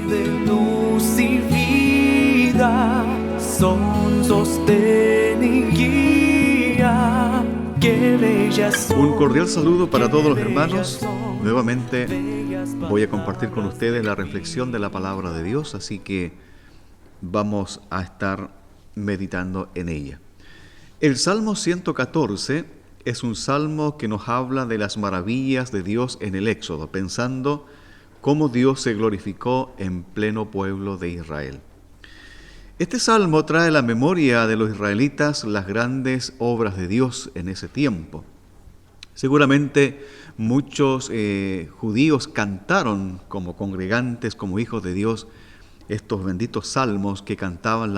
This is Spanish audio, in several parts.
de luz y vida, son sostén y guía. Qué bellas Un cordial saludo para qué todos los bellas hermanos. son, Nuevamente bellas voy a compartir con ustedes la reflexión de la palabra de Dios, así que vamos a estar meditando en ella. El Salmo 114 es un salmo que nos habla de las maravillas de Dios en el Éxodo, pensando cómo Dios se glorificó en pleno pueblo de Israel. Este salmo trae a la memoria de los israelitas las grandes obras de Dios en ese tiempo. Seguramente muchos judíos cantaron como congregantes, como hijos de Dios, estos benditos salmos que cantaban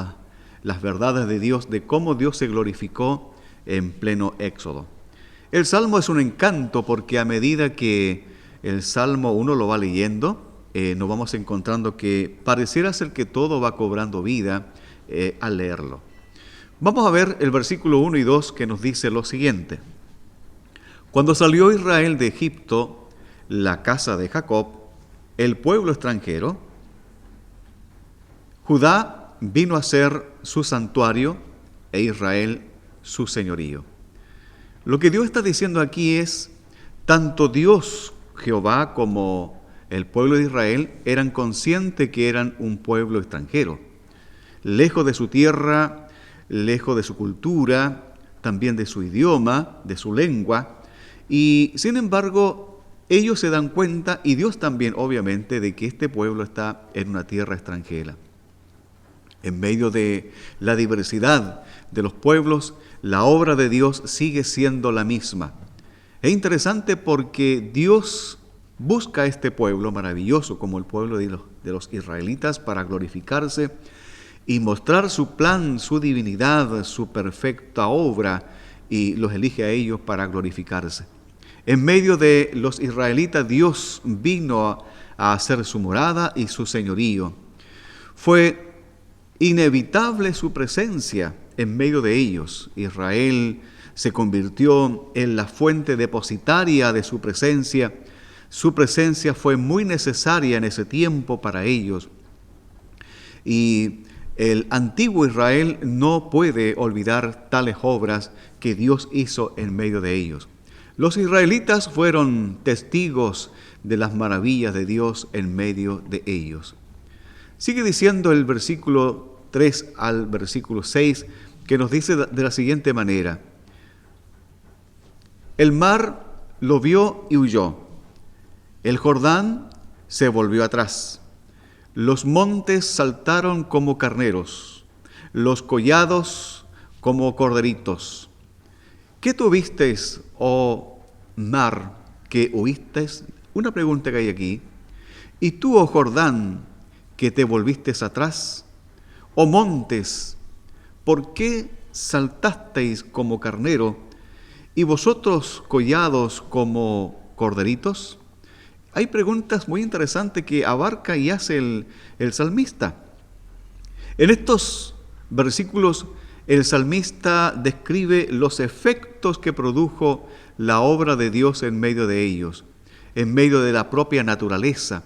las verdades de Dios, de cómo Dios se glorificó en pleno Éxodo. El salmo es un encanto porque a medida que el salmo uno lo va leyendo, nos vamos encontrando que pareciera ser que todo va cobrando vida al leerlo. Vamos a ver el versículo 1 y 2 que nos dice lo siguiente. Cuando salió Israel de Egipto, la casa de Jacob, el pueblo extranjero, Judá vino a ser su santuario e Israel su señorío. Lo que Dios está diciendo aquí es, tanto Dios, Jehová, como el pueblo de Israel eran conscientes que eran un pueblo extranjero, lejos de su tierra, lejos de su cultura, también de su idioma, de su lengua, y sin embargo ellos se dan cuenta, y Dios también obviamente, de que este pueblo está en una tierra extranjera. En medio de la diversidad de los pueblos, la obra de Dios sigue siendo la misma. Es interesante porque Dios busca a este pueblo maravilloso como el pueblo de los israelitas para glorificarse y mostrar su plan, su divinidad, su perfecta obra, y los elige a ellos para glorificarse. En medio de los israelitas, Dios vino a hacer su morada y su señorío. Fue inevitable su presencia en medio de ellos. Israel se convirtió en la fuente depositaria de su presencia. Su presencia fue muy necesaria en ese tiempo para ellos. Y el antiguo Israel no puede olvidar tales obras que Dios hizo en medio de ellos. Los israelitas fueron testigos de las maravillas de Dios en medio de ellos. Sigue diciendo el versículo 3 al versículo 6, que nos dice de la siguiente manera. El mar lo vio y huyó. El Jordán se volvió atrás. Los montes saltaron como carneros, los collados como corderitos. ¿Qué tuvisteis, oh mar, que huisteis? Una pregunta que hay aquí. ¿Y tú, oh Jordán, que te volviste atrás? Oh montes, ¿por qué saltasteis como carnero y vosotros collados como corderitos? Hay preguntas muy interesantes que abarca y hace el salmista. En estos versículos el salmista describe los efectos que produjo la obra de Dios en medio de ellos, en medio de la propia naturaleza.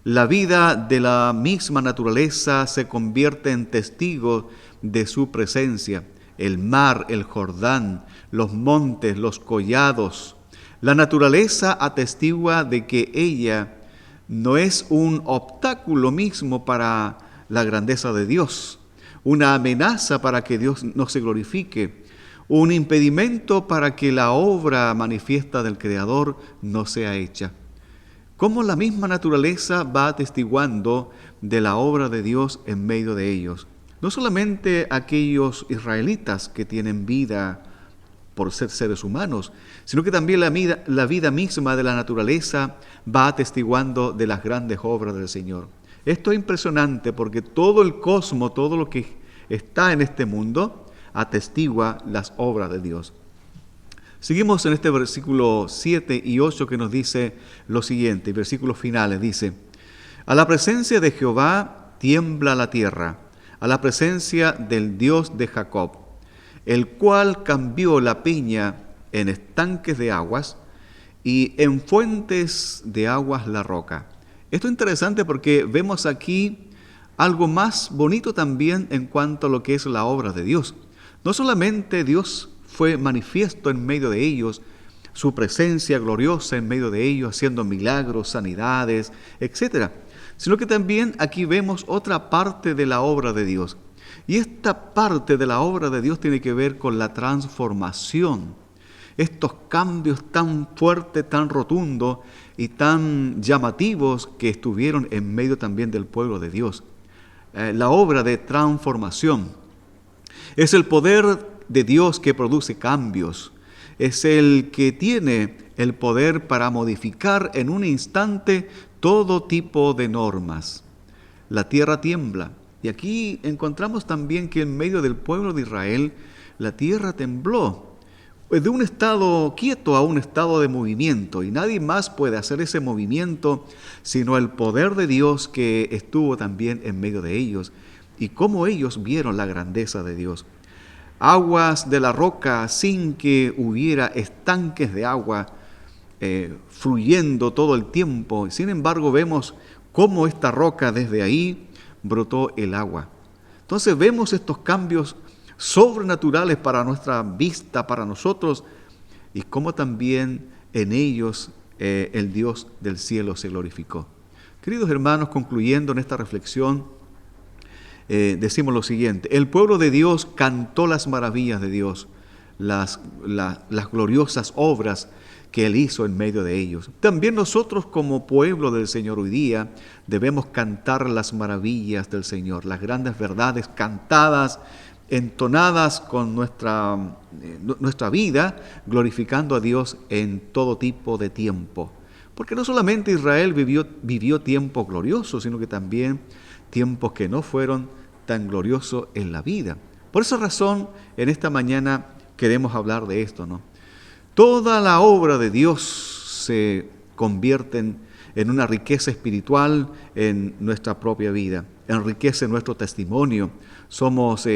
La vida de la misma naturaleza se convierte en testigo de su presencia. El mar, el Jordán, los montes, los collados. La naturaleza atestigua de que ella no es un obstáculo mismo para la grandeza de Dios, una amenaza para que Dios no se glorifique, un impedimento para que la obra manifiesta del Creador no sea hecha. Cómo la misma naturaleza va atestiguando de la obra de Dios en medio de ellos. No solamente aquellos israelitas que tienen vida por ser seres humanos, sino que también la vida misma de la naturaleza va atestiguando de las grandes obras del Señor. Esto es impresionante porque todo el cosmos, todo lo que está en este mundo, atestigua las obras de Dios. Seguimos en este versículo 7 y 8 que nos dice lo siguiente, versículos finales, dice: a la presencia de Jehová tiembla la tierra, a la presencia del Dios de Jacob, el cual cambió la peña en estanques de aguas y en fuentes de aguas la roca. Esto es interesante porque vemos aquí algo más bonito también en cuanto a lo que es la obra de Dios. No solamente Dios fue manifiesto en medio de ellos, su presencia gloriosa en medio de ellos, haciendo milagros, sanidades, etcétera, sino que también aquí vemos otra parte de la obra de Dios. Y esta parte de la obra de Dios tiene que ver con la transformación. Estos cambios tan fuertes, tan rotundos y tan llamativos que estuvieron en medio también del pueblo de Dios. La obra de transformación es el poder de Dios que produce cambios. Es el que tiene el poder para modificar en un instante todo tipo de normas. La tierra tiembla. Y aquí encontramos también que en medio del pueblo de Israel, la tierra tembló. De un estado quieto a un estado de movimiento. Y nadie más puede hacer ese movimiento sino el poder de Dios que estuvo también en medio de ellos. Y cómo ellos vieron la grandeza de Dios. Aguas de la roca sin que hubiera estanques de agua fluyendo todo el tiempo. Sin embargo, vemos cómo esta roca desde ahí brotó el agua. Entonces vemos estos cambios sobrenaturales para nuestra vista, para nosotros, y cómo también en ellos el Dios del cielo se glorificó. Queridos hermanos, concluyendo en esta reflexión, decimos lo siguiente: el pueblo de Dios cantó las maravillas de Dios, las gloriosas obras que Él hizo en medio de ellos. También nosotros como pueblo del Señor hoy día debemos cantar las maravillas del Señor, las grandes verdades cantadas, entonadas con nuestra vida, glorificando a Dios en todo tipo de tiempo. Porque no solamente Israel vivió tiempos gloriosos, sino que también tiempos que no fueron tan gloriosos en la vida. Por esa razón, en esta mañana queremos hablar de esto, ¿no? Toda la obra de Dios se convierte en una riqueza espiritual en nuestra propia vida, enriquece nuestro testimonio, somos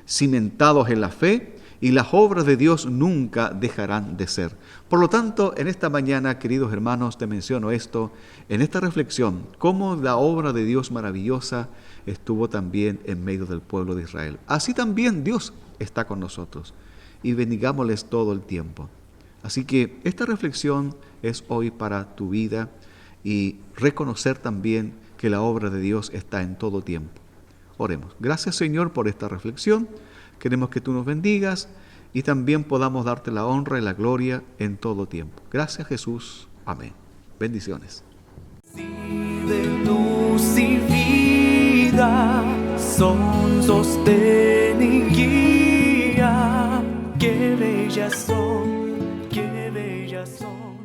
cimentados en la fe y las obras de Dios nunca dejarán de ser. Por lo tanto, en esta mañana, queridos hermanos, te menciono esto, en esta reflexión, cómo la obra de Dios maravillosa estuvo también en medio del pueblo de Israel. Así también Dios está con nosotros y bendigámosles todo el tiempo. Así que esta reflexión es hoy para tu vida y reconocer también que la obra de Dios está en todo tiempo. Oremos. Gracias, Señor, por esta reflexión. Queremos que tú nos bendigas y también podamos darte la honra y la gloria en todo tiempo. Gracias, Jesús. Amén. Bendiciones. Si de luz y vida son sostén y guía, qué bellas son, qué bellas son.